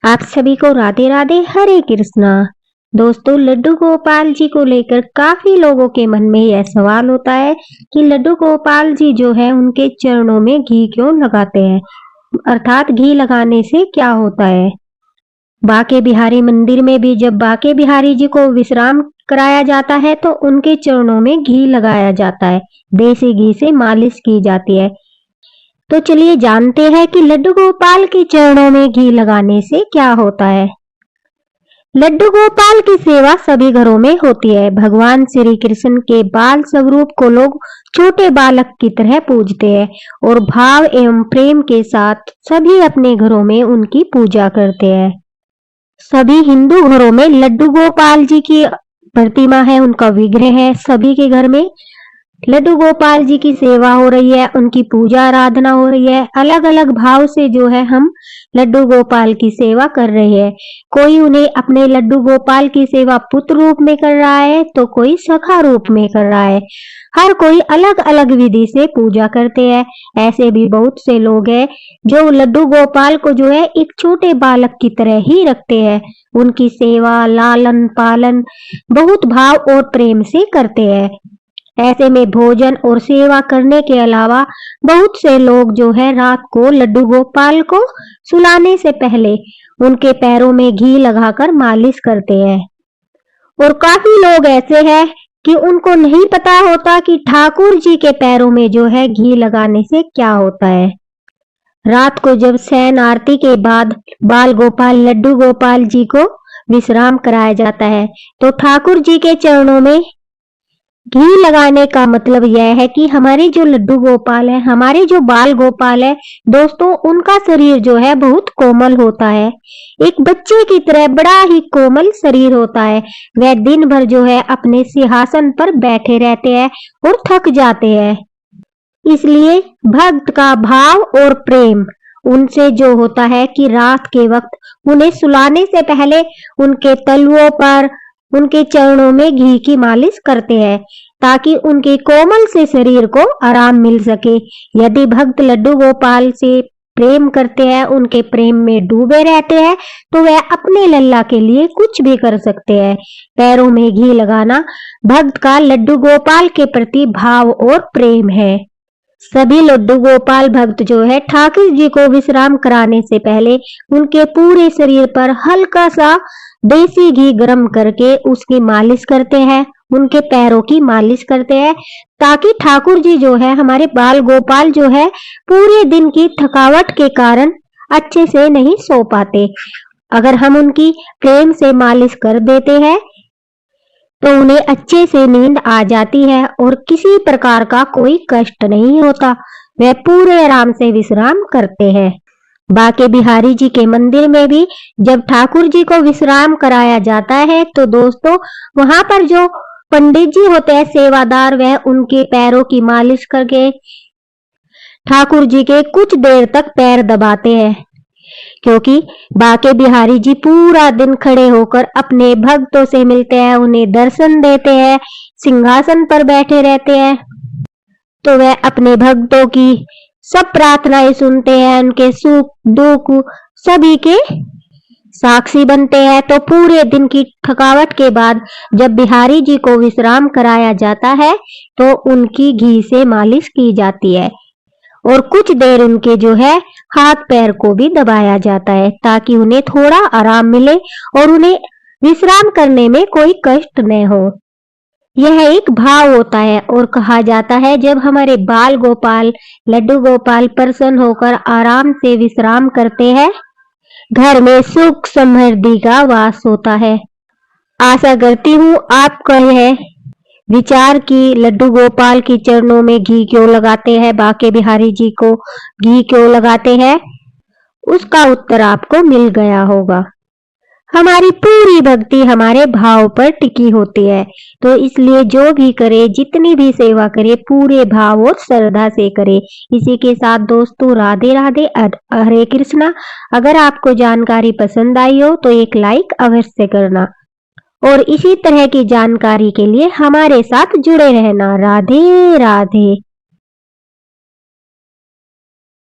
आप सभी को राधे राधे, हरे कृष्णा। दोस्तों, लड्डू गोपाल जी को लेकर काफी लोगों के मन में यह सवाल होता है कि लड्डू गोपाल जी जो है उनके चरणों में घी क्यों लगाते हैं, अर्थात घी लगाने से क्या होता है। बांके बिहारी मंदिर में भी जब बांके बिहारी जी को विश्राम कराया जाता है तो उनके चरणों में घी लगाया जाता है, देसी घी से मालिश की जाती है। तो चलिए जानते हैं कि लड्डू गोपाल के चरणों में घी लगाने से क्या होता है। लड्डू गोपाल की सेवा सभी घरों में होती है। भगवान श्री कृष्ण के बाल स्वरूप को लोग छोटे बालक की तरह पूजते हैं और भाव एवं प्रेम के साथ सभी अपने घरों में उनकी पूजा करते हैं। सभी हिंदू घरों में लड्डू गोपाल जी की प्रतिमा है, उनका विग्रह है। सभी के घर में लड्डू गोपाल जी की सेवा हो रही है, उनकी पूजा आराधना हो रही है। अलग अलग भाव से जो है हम लड्डू गोपाल की सेवा कर रहे हैं। कोई उन्हें अपने लड्डू गोपाल की सेवा पुत्र रूप में कर रहा है तो कोई सखा रूप में कर रहा है। हर कोई अलग अलग विधि से पूजा करते हैं। ऐसे भी बहुत से लोग हैं जो लड्डू गोपाल को जो है एक छोटे बालक की तरह ही रखते हैं। उनकी सेवा लालन पालन बहुत भाव और प्रेम से करते हैं। ऐसे में भोजन और सेवा करने के अलावा बहुत से लोग जो है रात को लड्डू गोपाल को सुलाने से पहले उनके पैरों में घी लगाकर मालिश करते हैं। और काफी लोग ऐसे हैं कि उनको नहीं पता होता कि ठाकुर जी के पैरों में जो है घी लगाने से क्या होता है। रात को जब शयन आरती के बाद बाल गोपाल लड्डू गोपाल जी को विश्राम कराया जाता है तो ठाकुर जी के चरणों में घी लगाने का मतलब यह है कि हमारे जो लड्डू गोपाल है, हमारे जो बाल गोपाल है दोस्तों, उनका शरीर जो है बहुत कोमल होता है। एक बच्चे की तरह बड़ा ही कोमल शरीर होता है। वह दिन भर जो है अपने सिंहासन पर बैठे रहते हैं और थक जाते हैं। इसलिए भक्त का भाव और प्रेम उनसे जो होता है कि रात के वक्त उन्हें सुलाने से पहले उनके तलवों पर उनके चरणों में घी की मालिश करते हैं ताकि उनके कोमल से शरीर को आराम मिल सके। यदि भक्त लड्डू गोपाल से प्रेम करते हैं, उनके प्रेम में डूबे रहते हैं तो वह अपने लल्ला के लिए कुछ भी कर सकते हैं। पैरों में घी लगाना भक्त का लड्डू गोपाल के प्रति भाव और प्रेम है। सभी लड्डू गोपाल भक्त जो है ठाकुर जी को विश्राम कराने से पहले उनके पूरे शरीर पर हल्का सा देसी घी गरम करके उसकी मालिश करते हैं, उनके पैरों की मालिश करते हैं ताकि ठाकुर जी जो है हमारे बाल गोपाल जो है पूरे दिन की थकावट के कारण अच्छे से नहीं सो पाते। अगर हम उनकी प्रेम से मालिश कर देते हैं तो उन्हें अच्छे से नींद आ जाती है और किसी प्रकार का कोई कष्ट नहीं होता। वे पूरे आराम से विश्राम करते हैं। बांके बिहारी जी के मंदिर में भी जब ठाकुर जी को विश्राम कराया जाता है तो दोस्तों वहां पर जो पंडित जी होते हैं सेवादार, वह उनके पैरों की मालिश करके ठाकुर जी के कुछ देर तक पैर दबाते हैं, क्योंकि बांके बिहारी जी पूरा दिन खड़े होकर अपने भक्तों से मिलते हैं, उन्हें दर्शन देते हैं, सिंहासन पर बैठे रहते हैं। तो वह अपने भक्तों की सब प्रार्थनाएं सुनते हैं, उनके सुख दुख सभी के साक्षी बनते हैं। तो पूरे दिन की थकावट के बाद जब बिहारी जी को विश्राम कराया जाता है तो उनकी घी से मालिश की जाती है और कुछ देर उनके जो है हाथ पैर को भी दबाया जाता है ताकि उन्हें थोड़ा आराम मिले और उन्हें विश्राम करने में कोई कष्ट न हो। यह एक भाव होता है और कहा जाता है जब हमारे बाल गोपाल लड्डू गोपाल प्रसन्न होकर आराम से विश्राम करते हैं, घर में सुख समृद्धि का वास होता है। आशा करती हूँ आपका यह विचार कि लड्डू गोपाल के चरणों में घी क्यों लगाते हैं, बांके बिहारी जी को घी क्यों लगाते हैं, उसका उत्तर आपको मिल गया होगा। हमारी पूरी भक्ति हमारे भाव पर टिकी होती है, तो इसलिए जो भी करे, जितनी भी सेवा करे, पूरे भाव और श्रद्धा से करे। इसी के साथ दोस्तों राधे राधे, हरे कृष्णा। अगर आपको जानकारी पसंद आई हो तो एक लाइक अवश्य करना और इसी तरह की जानकारी के लिए हमारे साथ जुड़े रहना। राधे राधे।